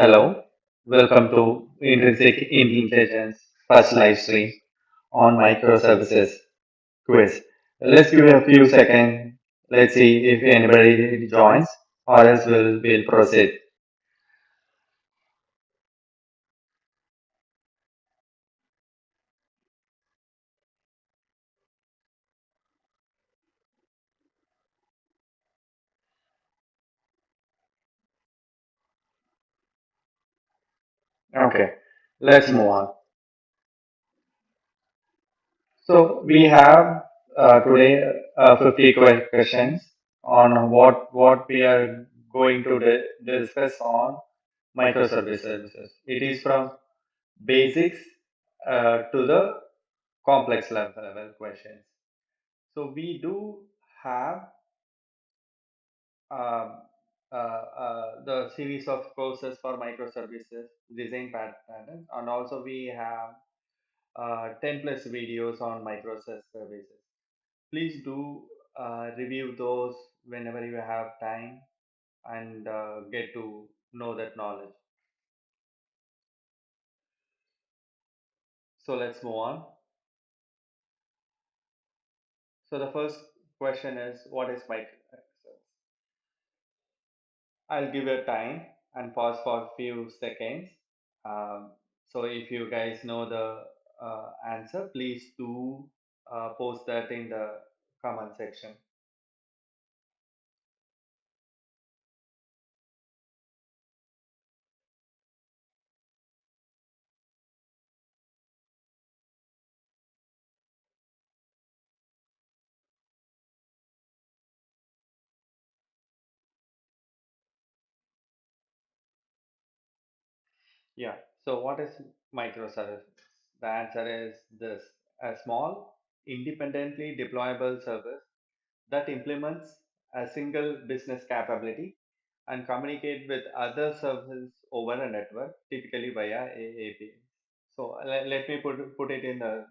Hello, welcome to Intrinsic Intelligence first live stream on Microservices quiz. Let's give it a few seconds. Let's see if anybody joins, or else we'll proceed. Okay, let's move on. So we have today 50 questions on what we are going to discuss on microservices. It is from basics to the complex level questions. So we do have um, the series of courses for microservices design patterns, and also we have 10 plus videos on microservices. Please do review those whenever you have time and get to know that knowledge. So let's move on. So the first question is, what is microservice? I'll give you time and pause for a few seconds. So if you guys know the answer, please do post that in the comment section. Yeah. So what is microservice? The answer is this: a small, independently deployable service that implements a single business capability and communicate with other services over a network, typically via API. So let me put it in the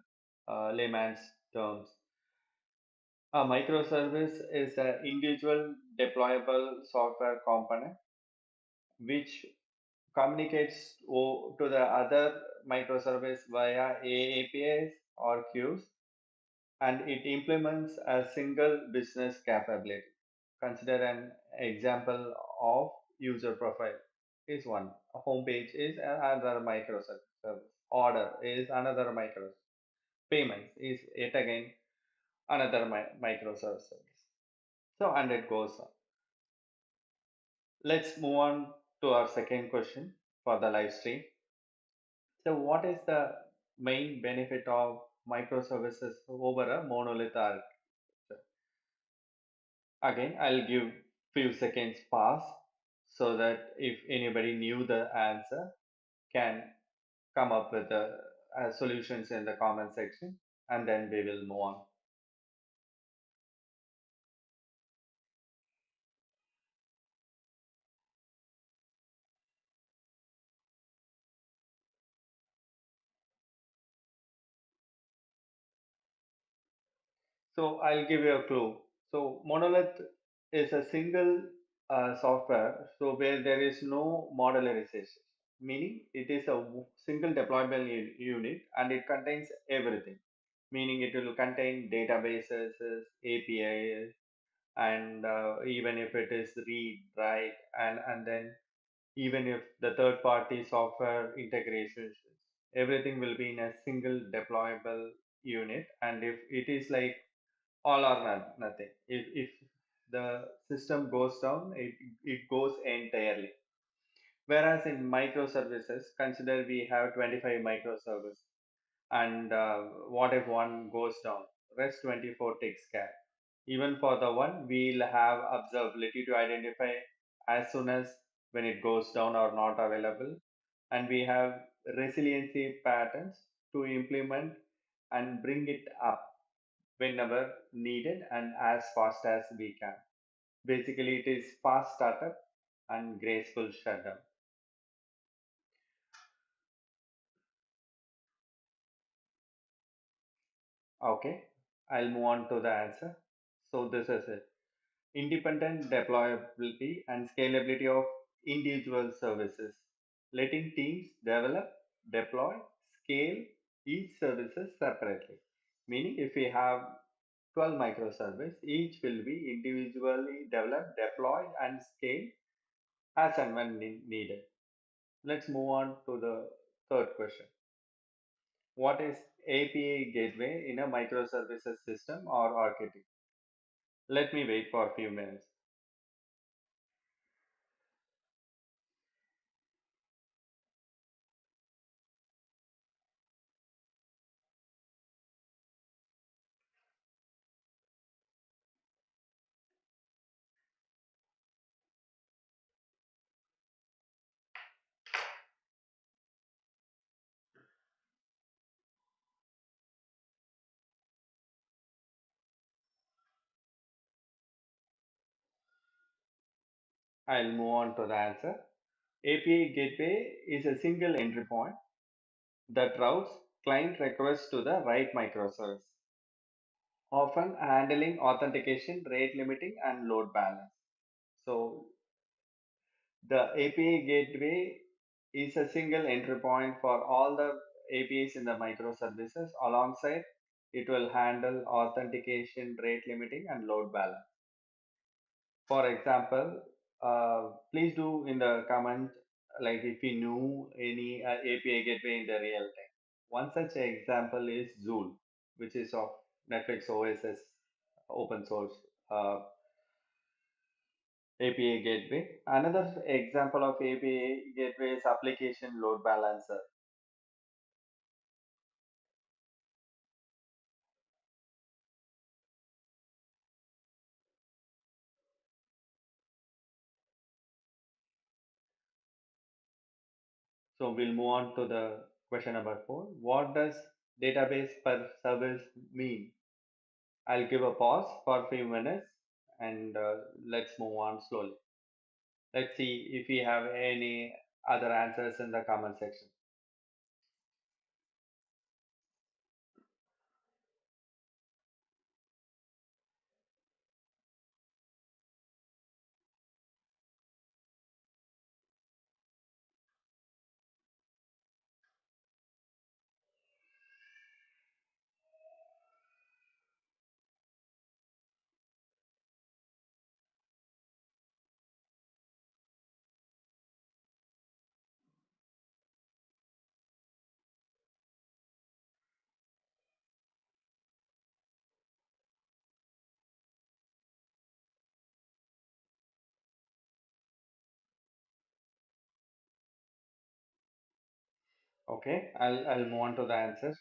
layman's terms. A microservice is an individual deployable software component which communicates to the other microservice via APIs or queues, and it implements a single business capability. Consider an example of user profile is one. A homepage is another microservice. Order is another microservice. Payments is yet again another microservice. So and it goes on. Let's move on to our second question for the live stream. So what is the main benefit of microservices over a monolith architecture? Again, I'll give few seconds pass so that if anybody knew the answer can come up with the solutions in the comment section, and then we will move on. So I'll give you a clue. So monolith is a single software, so where there is no modularization, meaning it is a single deployable unit and it contains everything. Meaning it will contain databases, APIs, and even if it is read, write, and then even if the third party software integrations, everything will be in a single deployable unit. And if it is like all or nothing. If the system goes down, it goes entirely. Whereas in microservices, consider we have 25 microservices, and what if one goes down? Rest 24 takes care. Even for the one, we'll have observability to identify as soon as when it goes down or not available, and we have resiliency patterns to implement and bring it up whenever needed and as fast as we can. Basically, it is fast startup and graceful shutdown. Okay, I'll move on to the answer. So this is it. Independent deployability and scalability of individual services. letting teams develop, deploy, scale each services separately. Meaning, if we have 12 microservices, each will be individually developed, deployed, and scaled as and when needed. Let's move on to the third question. What is API gateway in a microservices system or architecture? Let me wait for a few minutes. I'll move on to the answer. API gateway is a single entry point that routes client requests to the right microservice, often handling authentication, rate limiting, and load balance. So the API gateway is a single entry point for all the APIs in the microservices. Alongside, it will handle authentication, rate limiting, and load balance. For example, please do in the comment like if you knew any API gateway in the real time. One such example is Zool, which is of Netflix OSS open source uh, API gateway. Another example of API gateway is application load balancer. So we'll move on to the question number four. What does database per service mean? I'll give a pause for a few minutes and let's move on slowly. Let's see if we have any other answers in the comment section. Okay, I'll move on to the answers.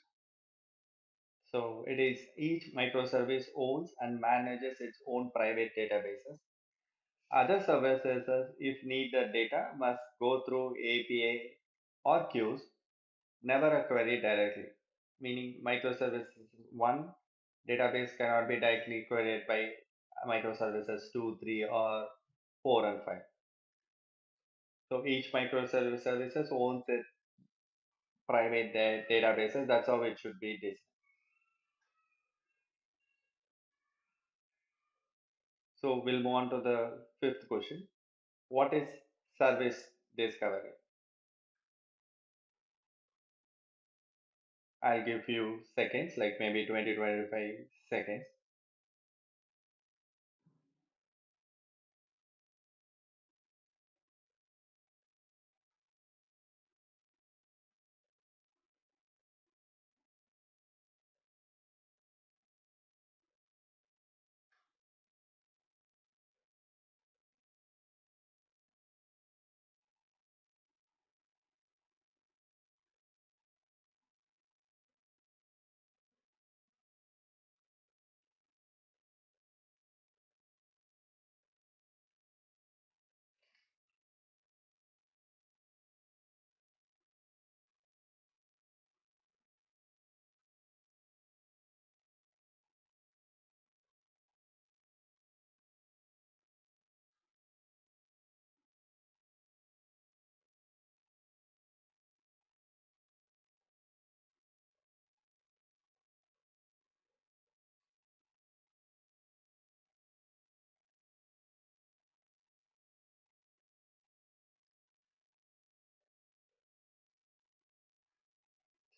So it is each microservice owns and manages its own private databases. Other services, if need the data, must go through API or queues, never a query directly. Meaning microservices one database cannot be directly queried by microservices 2, 3, or 4 and 5. So each microservice services owns its private databases. That's how it should be designed. So we'll move on to the fifth question. What is service discovery? I'll give you seconds, like maybe 20 25 seconds.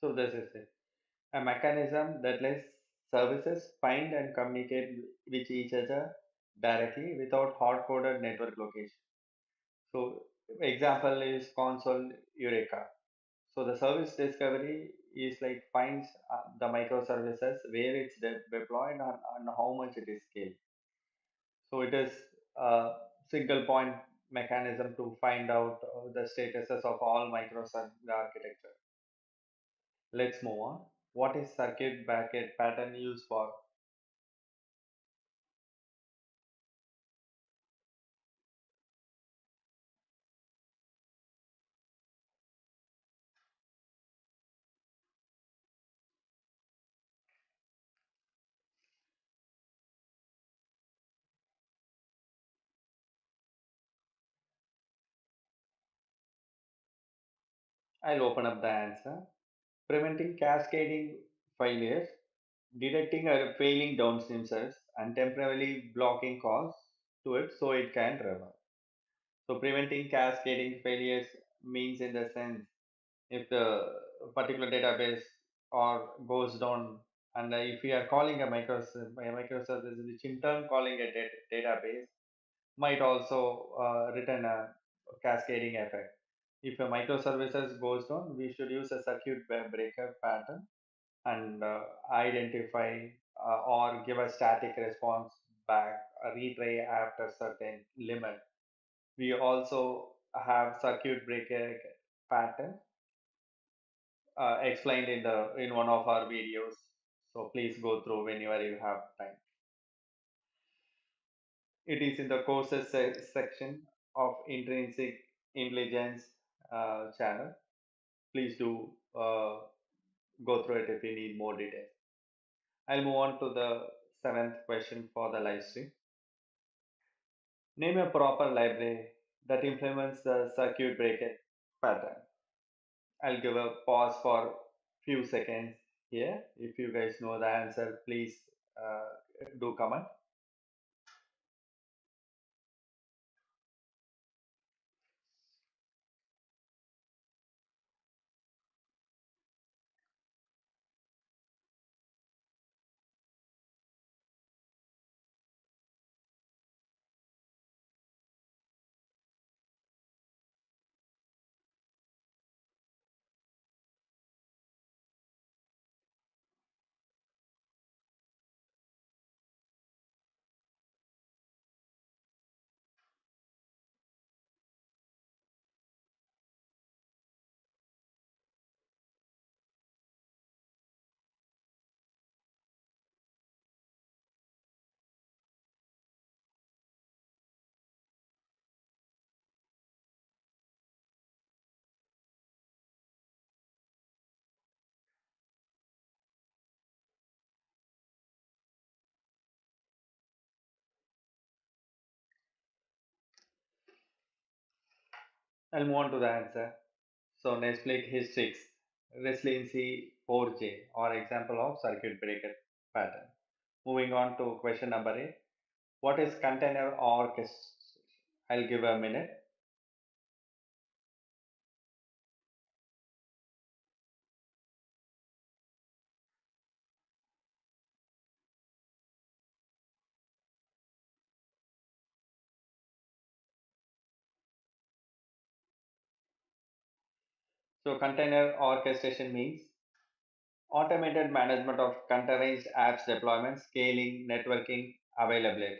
So this is it. A mechanism that lets services find and communicate with each other directly without hard-coded network location. So example is console Eureka. So the service discovery is like finds the microservices where it's deployed and how much it is scaled. So it is a single point mechanism to find out the statuses of all microservice architecture. Let's move on. What is circuit bracket pattern used for? I'll open up the answer. Preventing cascading failures, detecting a failing downstream cells, and temporarily blocking calls to it so it can revert. So preventing cascading failures means in the sense if the particular database or goes down and if we are calling a microservice which in turn calling a database might also return a cascading effect. If a microservices goes down, we should use a circuit breaker pattern and identify or give a static response back, a retry after certain limit. We also have circuit breaker pattern explained in one of our videos. So please go through whenever you have time. It is in the courses section of Intrinsic Intelligence channel. Please do go through it if you need more details. I'll move on to the seventh question for the live stream. Name a proper library that implements the circuit breaker pattern. I'll give a pause for few seconds here. If you guys know the answer, please uh, do comment. I'll move on to the answer. So Netflix Historics, Resiliency 4J, or example of circuit breaker pattern. Moving on to question number 8. What is container orchestration? I'll give a minute. So container orchestration means automated management of containerized apps deployment, scaling, networking, availability.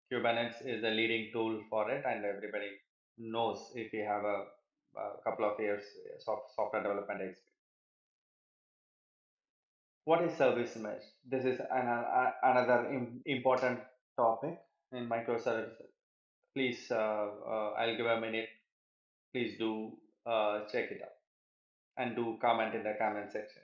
Kubernetes is the leading tool for it, and everybody knows if you have a couple of years software development experience. What is service mesh? This is another important topic in microservices. Please, I'll give a minute. Please do check it out and do comment in the comment section.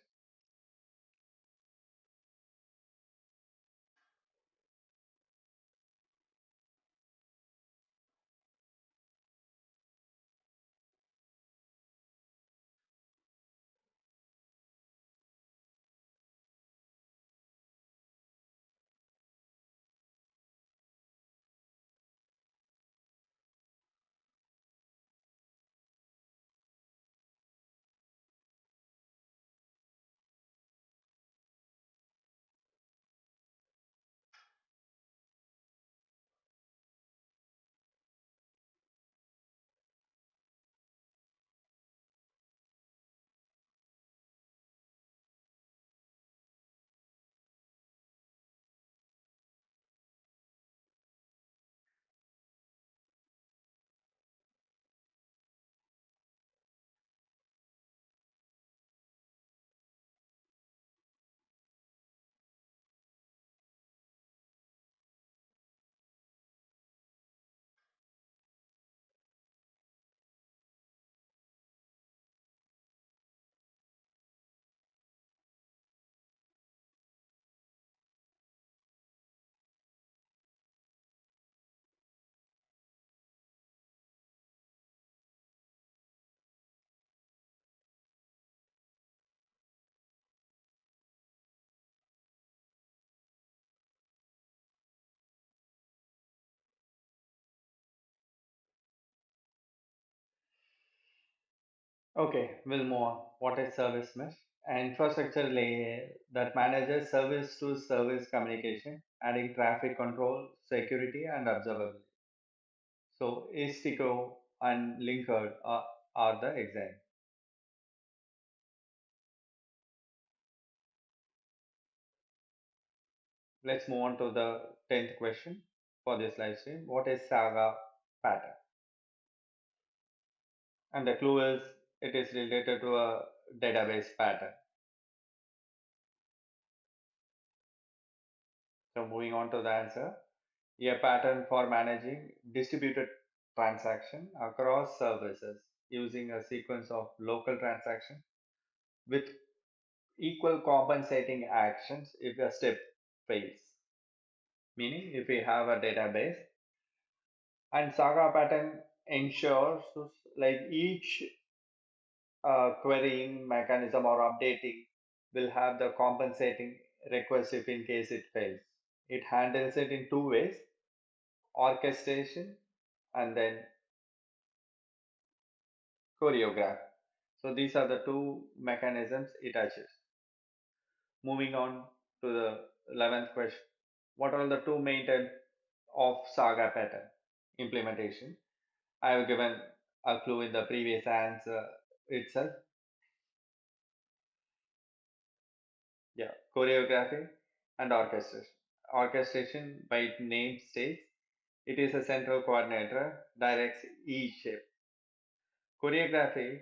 Okay, we'll move on. What is service mesh? An infrastructure layer that manages service to service communication, adding traffic control, security, and observability. So, Istico and Linkerd are the examples. Let's move on to the 10th question for this live stream. What is Saga pattern? And the clue is it is related to a database pattern. So, moving on to the answer. A pattern for managing distributed transaction across services using a sequence of local transactions with equal compensating actions if a step fails. Meaning, if we have a database and Saga pattern ensures like each querying mechanism or updating will have the compensating request if in case it fails. It handles it in two ways: orchestration and then choreograph. So these are the two mechanisms it achieves. Moving on to the 11th question. What are the two main types of Saga pattern implementation? I have given a clue in the previous answer itself. Yeah, choreography and orchestration. Orchestration by its name states it is a central coordinator, directs each shape. Choreography,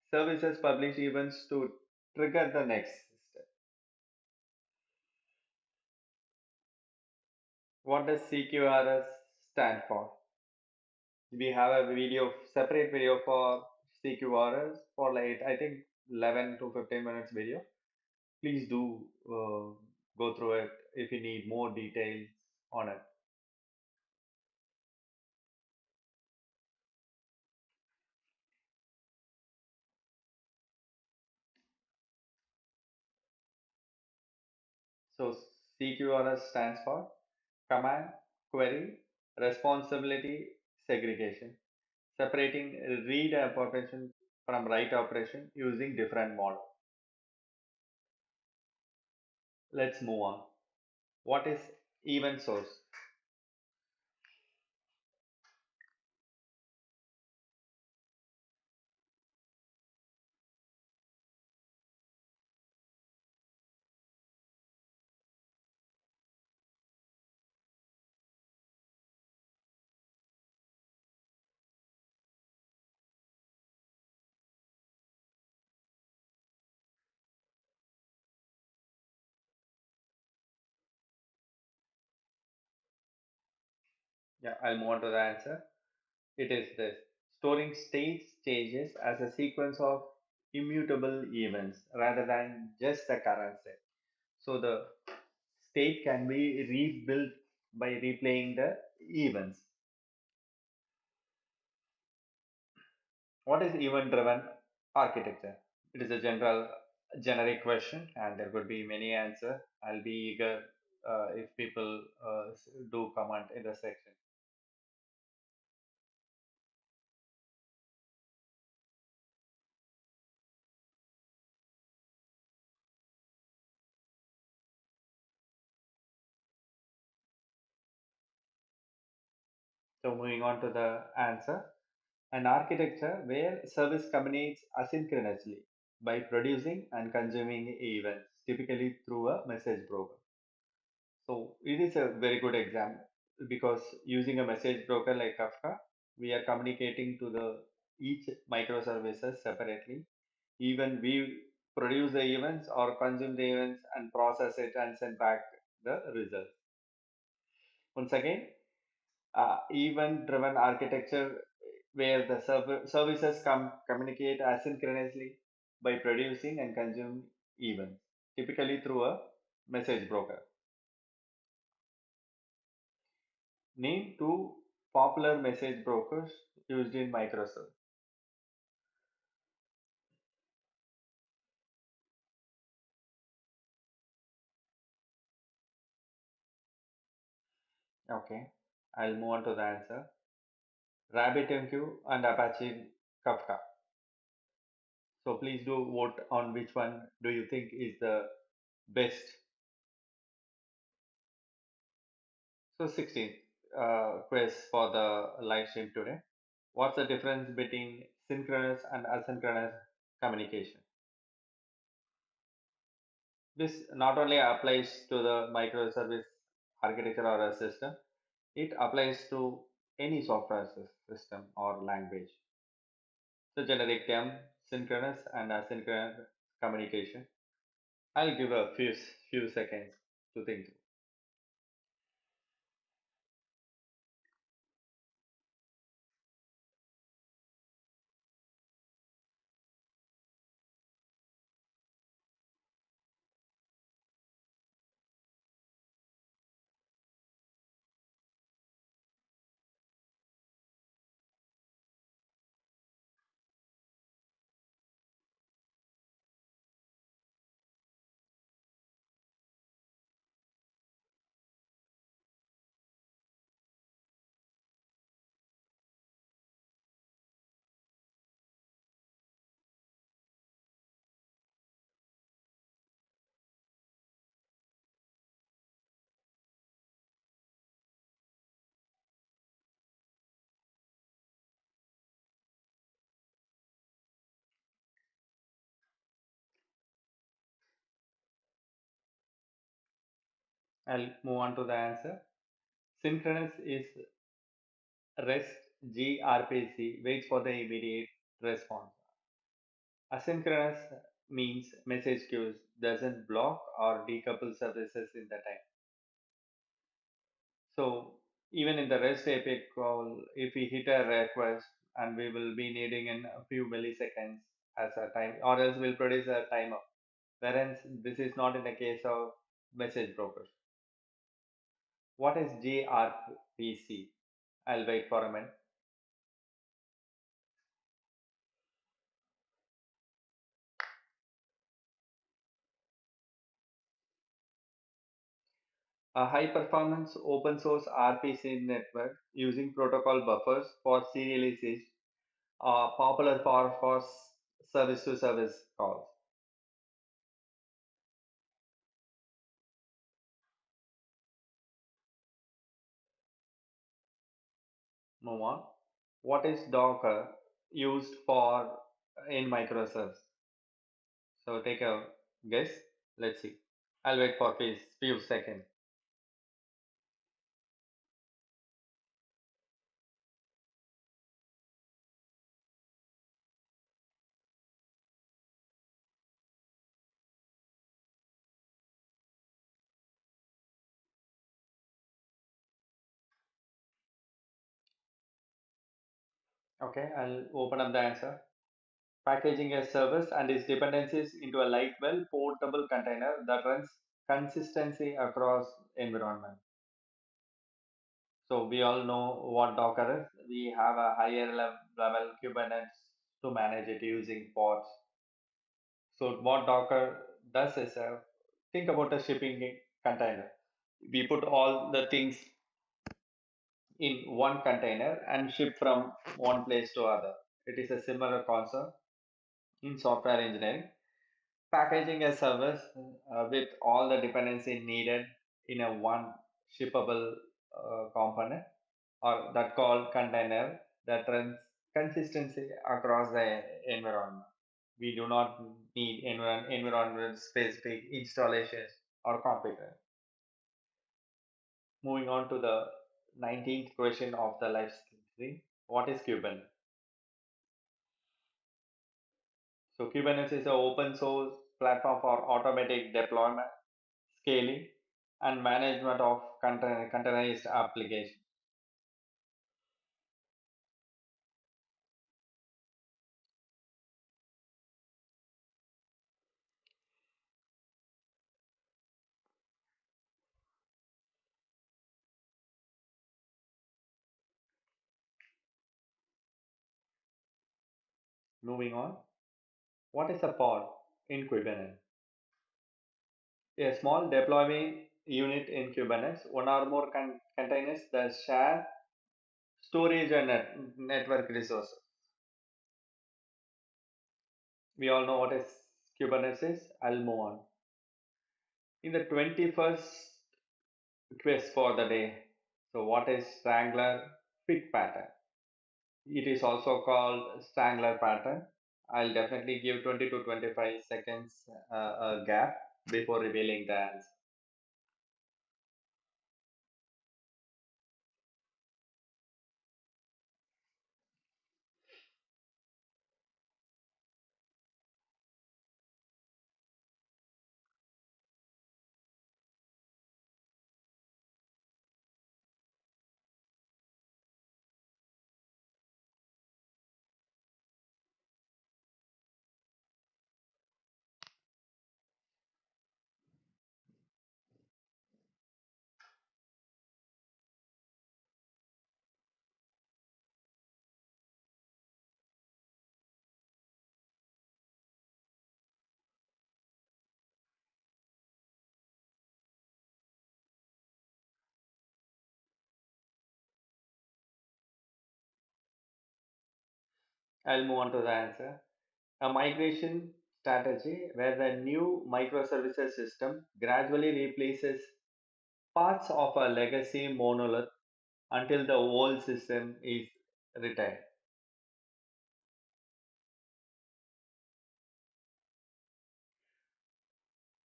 services publish events to trigger the next step. What does CQRS stand for? We have a video, separate video for CQRS for like I think 11 to 15 minutes video. Please do go through it if you need more details on it. So CQRS stands for Command Query Responsibility Segregation, separating read operation from write operation using different model. Let's move on. What is event source? Yeah, I'll move on to the answer. It is this: storing state changes as a sequence of immutable events rather than just the current state. So the state can be rebuilt by replaying the events. What is event driven architecture? It is a generic question and there could be many answers. I'll be eager if people do comment in the section. So moving on to the answer. An architecture where service communicates asynchronously by producing and consuming events, typically through a message broker. So it is a very good example because using a message broker like Kafka, we are communicating to the each microservices separately. Even we produce the events or consume the events and process it and send back the result. Once again, event-driven architecture where the services communicate asynchronously by producing and consuming events, typically through a message broker. Name two popular message brokers used in Microsoft. Okay, I'll move on to the answer. RabbitMQ and Apache Kafka. So please do vote on which one do you think is the best. So 16th quiz for the live stream today. What's the difference between synchronous and asynchronous communication? This not only applies to the microservice architecture or a system, it applies to any software system or language. So generic term, synchronous and asynchronous communication. I'll give a few seconds to think. I'll move on to the answer. Synchronous is REST gRPC, waits for the immediate response. Asynchronous means message queues doesn't block or decouple services in the time. So even in the REST API call, if we hit a request and we will be needing in a few milliseconds as a time, or else we'll produce a timer. Whereas this is not in the case of message brokers. What is gRPC? I'll wait for a minute. A high performance open source RPC network using protocol buffers for serialization, popular for service to service calls. Move on. What is Docker used for in microservices? So take a guess. Let's see. I'll wait for few seconds. Okay, I'll open up the answer. Packaging a service and its dependencies into a light, well portable container that runs consistency across environment. So we all know what Docker is. We have a higher level Kubernetes to manage it using pods. So what Docker does is think about a shipping container. We put all the things in one container and ship from one place to other. It is a similar concept in software engineering. Packaging a service with all the dependency needed in a one shippable component or that called container that runs consistency across the environment. We do not need environment specific installations or configuration. Moving on to the 19th question of the live stream. What is Kubernetes? So Kubernetes is an open source platform for automatic deployment, scaling, and management of containerized applications. Moving on, what is a pod in Kubernetes? A small deployment unit in Kubernetes, one or more containers that share storage and network resources. We all know what is Kubernetes. I'll move on. In the 21st quiz for the day. So, what is Strangler Fit Pattern? It is also called Strangler Pattern. I'll definitely give 20 to 25 seconds a gap before revealing the answer. I'll move on to the answer. A migration strategy where the new microservices system gradually replaces parts of a legacy monolith until the old system is retired.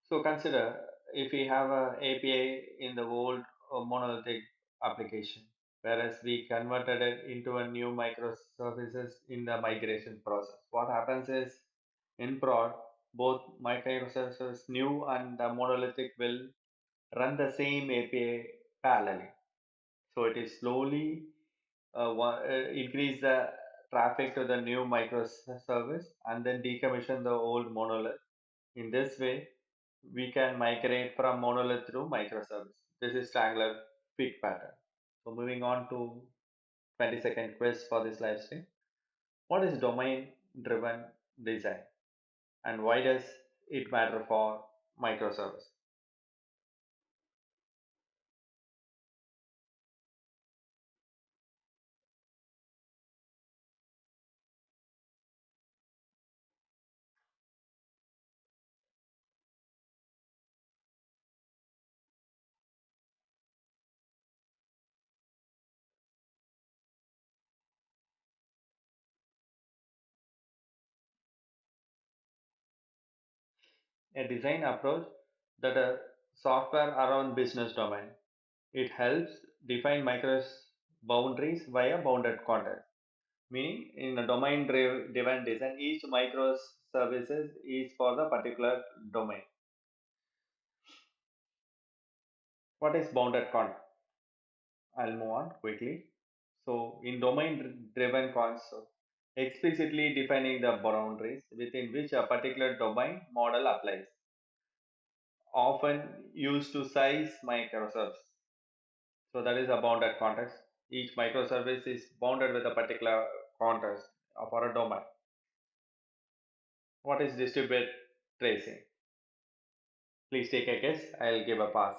So consider if we have a API in the old monolithic application, whereas we converted it into a new microservices in the migration process. What happens is in prod, both microservices new and the monolithic will run the same API parallelly. So it is slowly increase the traffic to the new microservice and then decommission the old monolith. In this way, we can migrate from monolith to microservice. This is Strangler peak pattern. So moving on to 20-second quiz for this live stream. What is domain driven design and why does it matter for microservice? A design approach that a software around business domain. It helps define micro boundaries via bounded context. Meaning, in a domain-driven design, each microservices is for the particular domain. What is bounded context? I'll move on quickly. So, in domain-driven concept, explicitly defining the boundaries within which a particular domain model applies, often used to size microservices. So that is a bounded context. Each microservice is bounded with a particular context for a domain. What is distributed tracing? Please take a guess. I'll give a pass.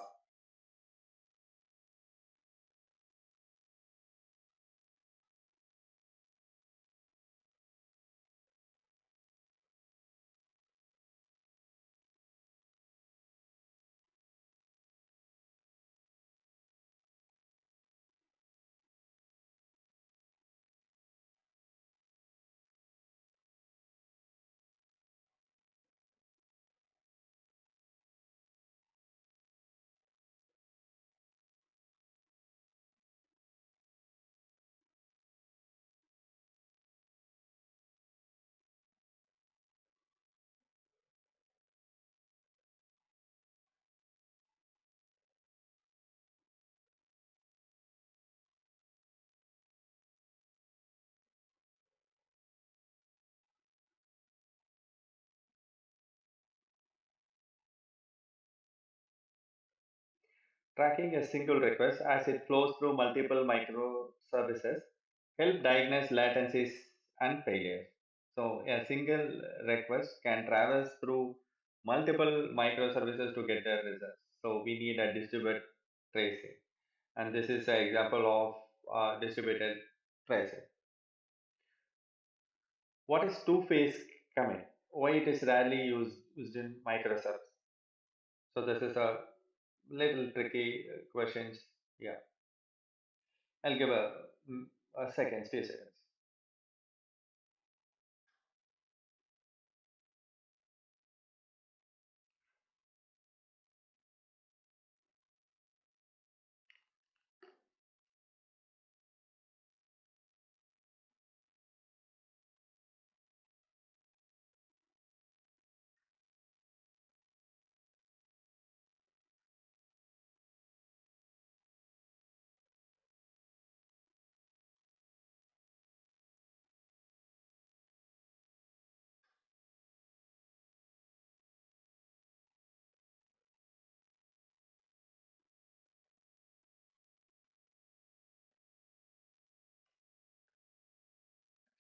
Tracking a single request as it flows through multiple microservices help diagnose latencies and failures. So a single request can traverse through multiple microservices to get the results. So we need a distributed tracing. And this is an example of distributed tracing. What is two-phase commit? why it is rarely used in Microservices. So this is a little tricky questions. Yeah, I'll give a second, few seconds.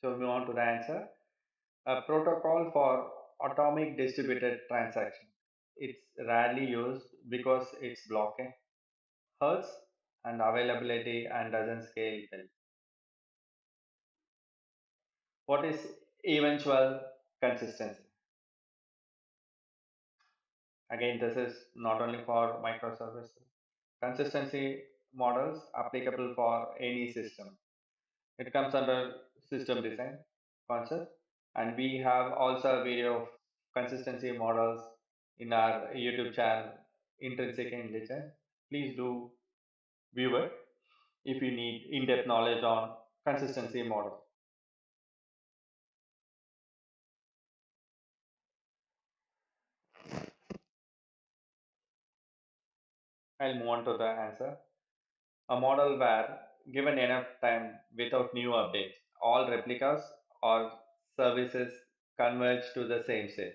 So move on to the answer. A protocol for atomic distributed transaction. It's rarely used because it's blocking, hurts, and availability and doesn't scale well. What is eventual consistency? Again, this is not only for microservices. Consistency models applicable for any system. It comes under system design concept, and we have also a video of consistency models in our YouTube channel, Intrinsic Intelligence. Please do view it if you need in-depth knowledge on consistency model. I'll move on to the answer. A model where, given enough time without new updates, all replicas or services converge to the same state.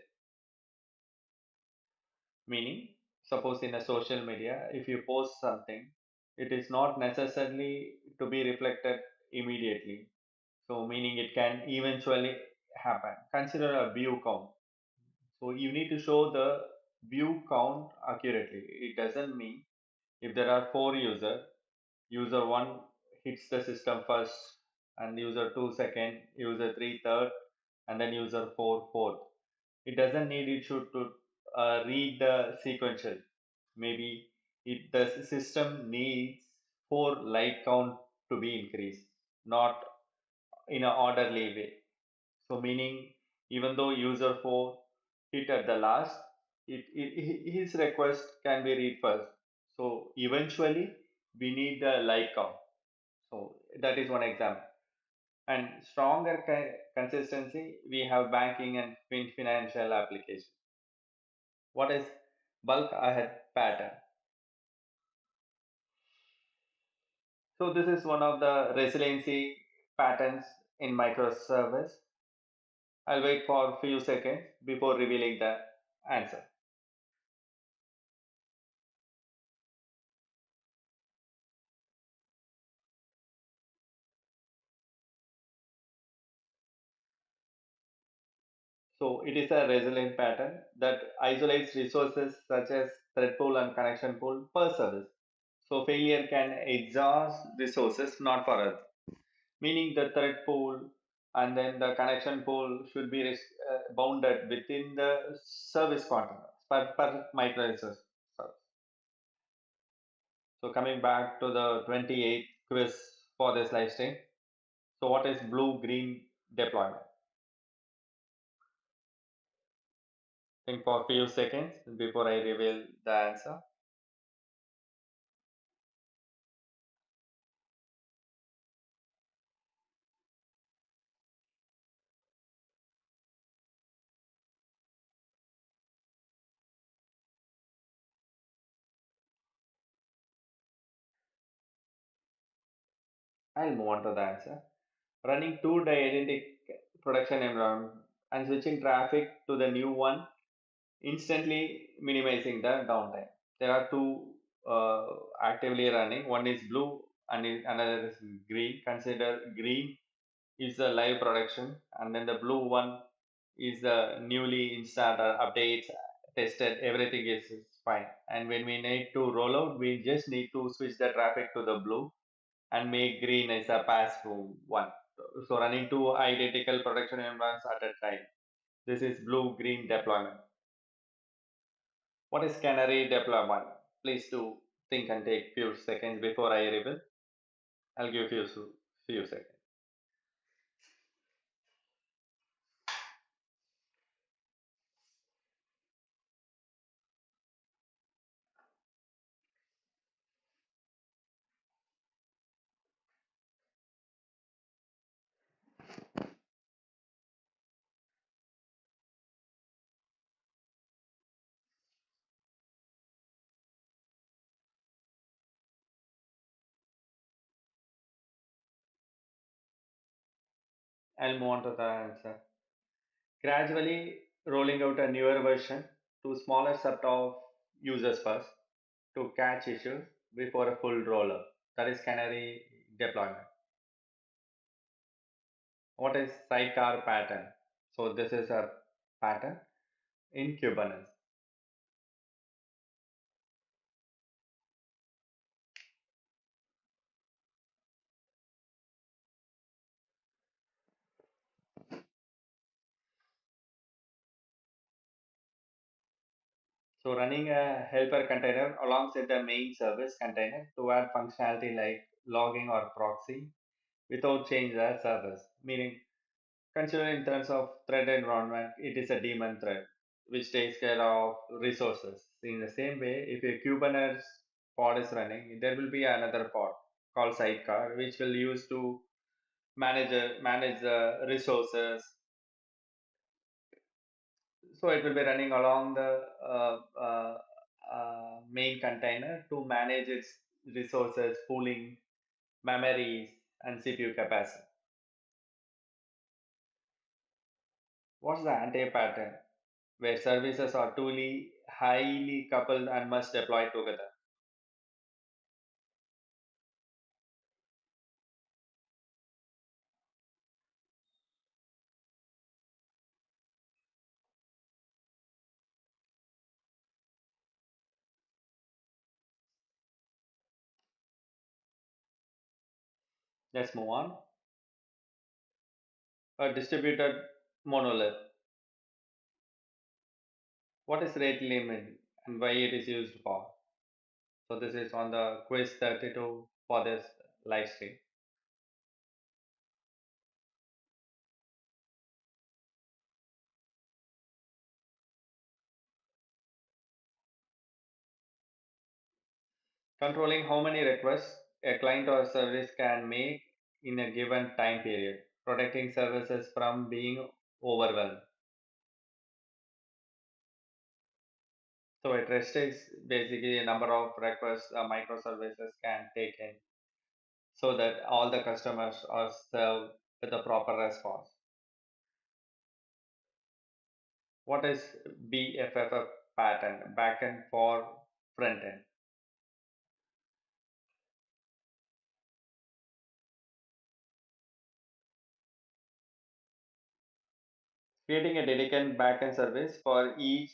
Meaning, suppose in a social media, if you post something, it is not necessarily to be reflected immediately. So, meaning it can eventually happen. Consider a view count. So, you need to show the view count accurately. It doesn't mean if there are four users, user 1 hits the system first, and user 2 second, user 3 third, and then user 4 fourth. It doesn't need it should to read the sequential. Maybe the system needs four light count to be increased, not in an orderly way. So meaning even though user 4 hit at the last, his request can be read first. So eventually we need the light count. So that is one example. And stronger consistency, we have banking and financial application. What is bulk ahead pattern? So this is one of the resiliency patterns in microservice. I'll wait for a few seconds before revealing the answer. So it is a resilient pattern that isolates resources such as thread pool and connection pool per service. So failure can exhaust resources not for us, meaning the thread pool and then the connection pool should be bounded within the service container per microservice. So coming back to the 28th quiz for this live stream. So what is blue-green deployment? Think for a few seconds before I reveal the answer. I'll move on to the answer. Running two agentic production environment and switching traffic to the new one, instantly minimizing the downtime. There are two actively running. One is blue and another is green. Consider green is the live production, and then the blue one is the newly installed updates, tested, everything is fine. And when we need to roll out, we just need to switch the traffic to the blue and make green as a pass through one. So running two identical production environments at a time. This is blue-green deployment. What is canary deployment? Please do think and take few seconds before I reveal. I'll give you few seconds. I'll move on to the answer. Gradually rolling out a newer version to smaller set of users first to catch issues before a full rollout. That is canary deployment. What is sidecar pattern? So this is a pattern in Kubernetes. So running a helper container alongside the main service container to add functionality like logging or proxy without change the service. Meaning, consider in terms of thread environment, it is a daemon thread which takes care of resources. In the same way, if a Kubernetes pod is running, there will be another pod called sidecar which will use to manage the resources. So it will be running along the main container to manage its resources, pooling, memories, and CPU capacity. What's the anti-pattern? Where services are truly highly coupled and must deploy together. Let's move on. A distributed monolith. What is rate limit and why it is used for? So this is on the quiz 32 for this live stream. Controlling how many requests a client or service can make in a given time period, protecting services from being overwhelmed. So it restricts basically a number of requests microservices can take in so that all the customers are served with a proper response. What is BFF pattern? Backend for front end. Creating a dedicated backend service for each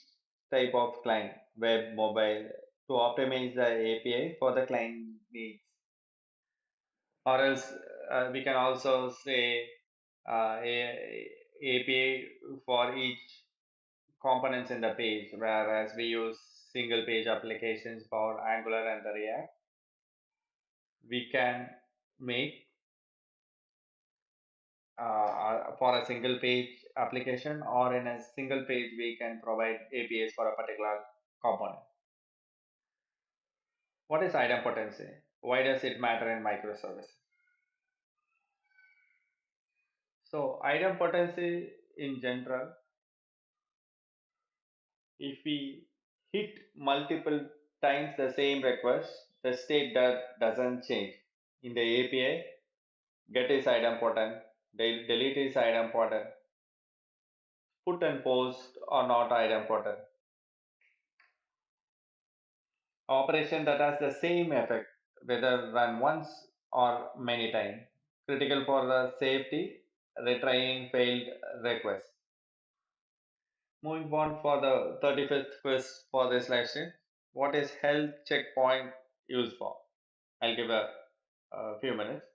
type of client, web, mobile, to optimize the API for the client needs. Or else we can also say API for each components in the page, whereas we use single page applications for Angular and the React. We can make for a single page application, or in a single page we can provide APIs for a particular component. What is idempotency? Why does it matter in microservices? So idempotency in general, if we hit multiple times the same request, the state that doesn't change. In the API, get is idempotent, delete is idempotent, put and post are not idempotent. Operation that has the same effect, whether run once or many times. Critical for the safety, retrying failed request. Moving on for the 35th quiz for this lesson. What is health checkpoint used for? I'll give a few minutes,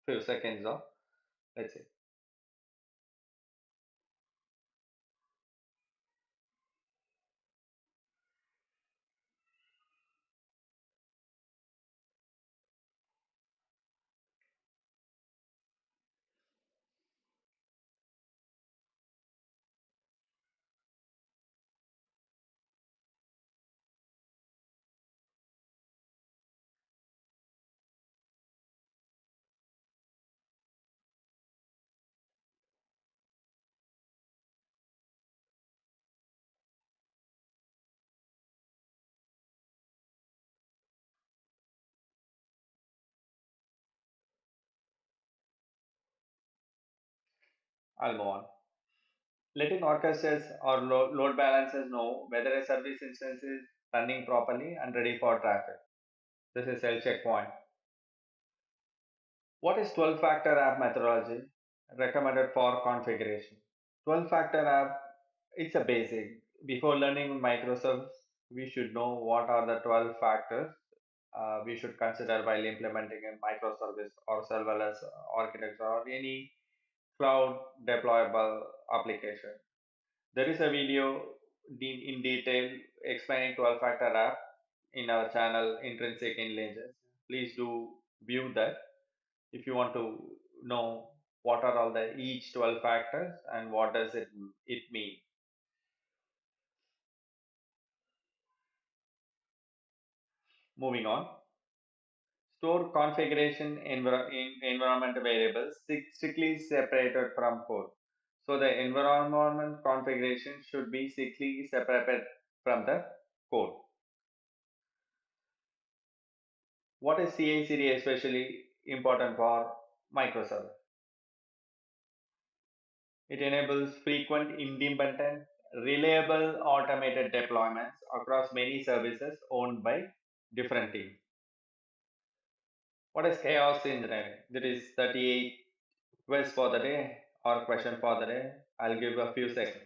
few seconds of, let's see. I'll move on. Letting orchestras or load balancers know whether a service instance is running properly and ready for traffic. This is a checkpoint. What is 12 factor app methodology recommended for configuration? 12 factor app, it's a basic. Before learning Microsoft, we should know what are the 12 factors we should consider while implementing a microservice or serverless architecture or any cloud deployable application. There is a video in detail explaining 12 factor app in our channel Intrinsic Intelligence. Please do view that if you want to know what are all the each 12 factors and what does it mean. Moving on, store configuration environment variables strictly separated from code. So the environment configuration should be strictly separated from the code. What is CI/CD especially important for Microservice? It enables frequent, independent, reliable automated deployments across many services owned by different teams. What is chaos engineering? That is 38 quiz for the day or question for the day. I'll give a few seconds.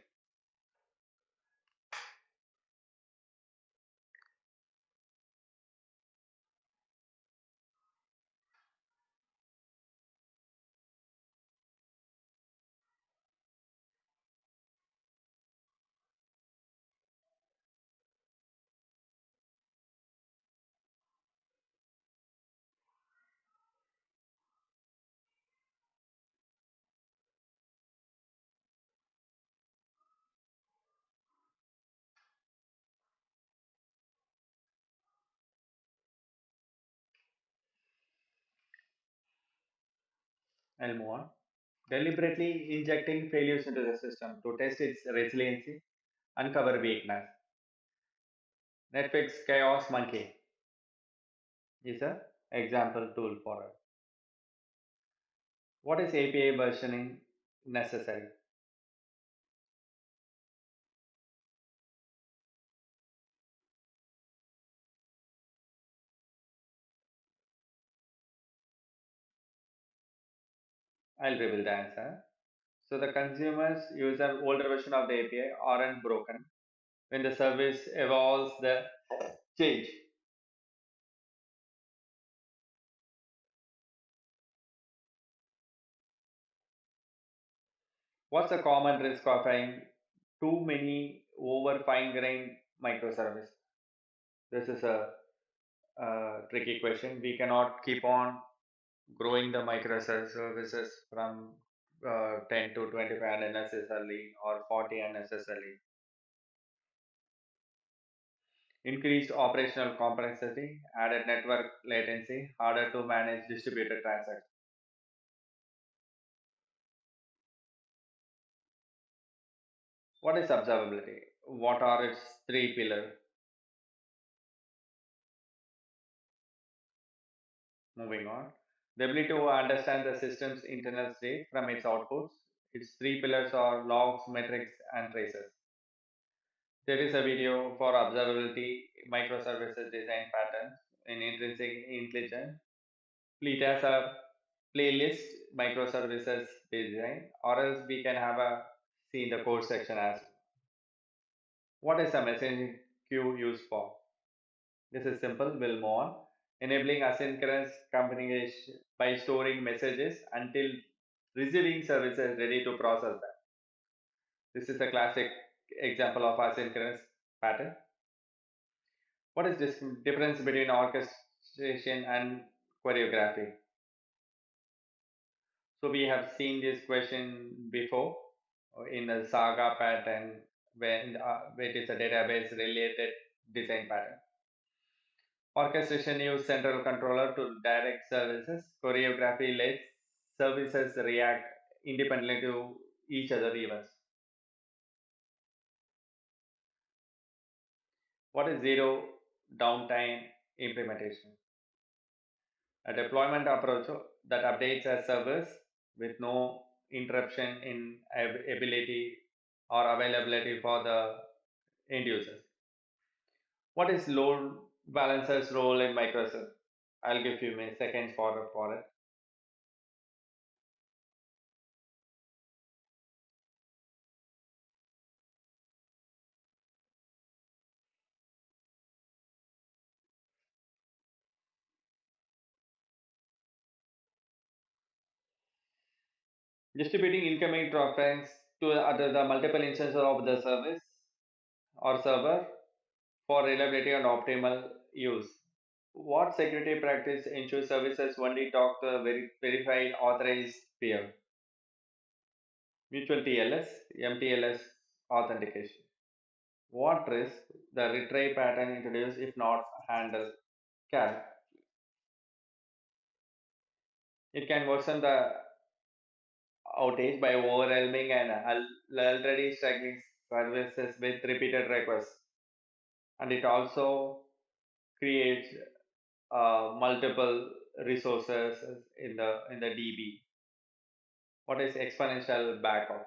I'll move on. Deliberately injecting failures into the system to test its resiliency, uncover weakness. Netflix Chaos Monkey is a example tool for it. What is API versioning necessary? I'll reveal the answer. So the consumers use an older version of the API aren't broken. When the service evolves, the change. What's the common risk of having too many over fine-grained microservices? This is a tricky question. We cannot keep on growing the microservices from 10 to 25 unnecessarily or 40 unnecessarily. Increased operational complexity, added network latency, harder to manage distributed transactions. What is observability? What are its three pillars? Moving on. The ability to understand the system's internal state from its outputs. Its three pillars are logs, metrics, and traces. There is a video for observability microservices design patterns in Intrinsic Intelligence. It has a playlist microservices design, or else we can have a see in the code section as well. What is a messaging queue used for? This is simple, we'll move on. Enabling asynchronous communication by storing messages until receiving services ready to process them. This is a classic example of asynchronous pattern. What is this difference between orchestration and choreography? So we have seen this question before in the saga pattern where it is a database related design pattern. Orchestration use central controller to direct services. Choreography lets services react independently to each other events. What is zero downtime implementation? A deployment approach that updates a service with no interruption in ability or availability for the end users. What is load balancer's role in Microsoft? I'll give you seconds for it. Distributing incoming traffic to the multiple instances of the service or server for reliability and optimal use. What security practice ensures services only talk to a verified authorized peer? Mutual TLS, MTLS authentication. What risk the retry pattern introduced if not handled carefully? It can worsen the outage by overwhelming and already struggling services with repeated requests, and it also creates multiple resources in the DB. What is exponential backup?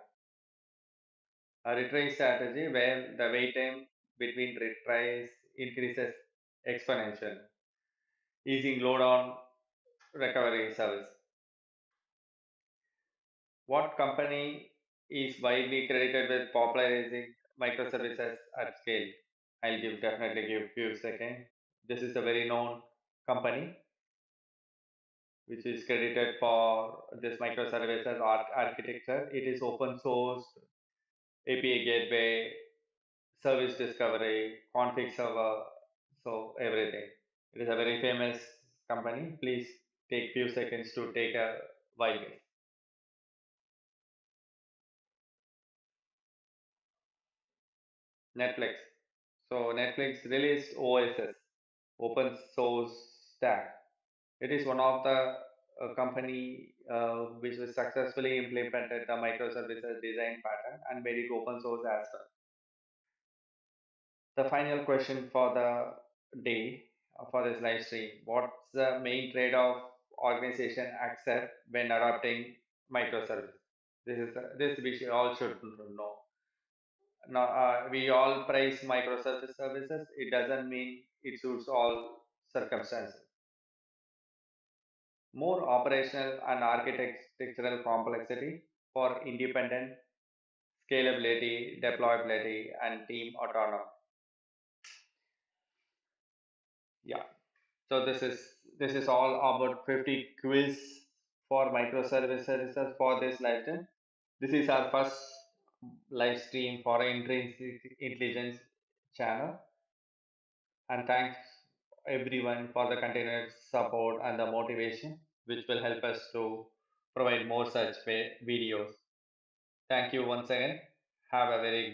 A retry strategy where the wait time between retries increases exponentially, easing load on recovery service. What company is widely credited with popularizing microservices at scale? I'll definitely give few seconds. This is a very known company which is credited for this microservices architecture. It is open source, API gateway, service discovery, config server, so everything. It is a very famous company. Please take few seconds to take a wild guess. Netflix. So Netflix released OSS, open source stack. It is one of the company which was successfully implemented the microservices design pattern and made it open source as well. The final question for the day for this live stream: what's the main trade-off organization accept when adopting microservices? This we should all should know. Now we all praise microservice services. It doesn't mean it suits all circumstances. More operational and architectural complexity for independent scalability, deployability, and team autonomy. Yeah. So this is all about 50 quiz for microservices for this live stream. This is our first live stream for Intrinsic Intelligence channel, and thanks everyone for the continued support and the motivation, which will help us to provide more such videos. Thank you once again. Have a very good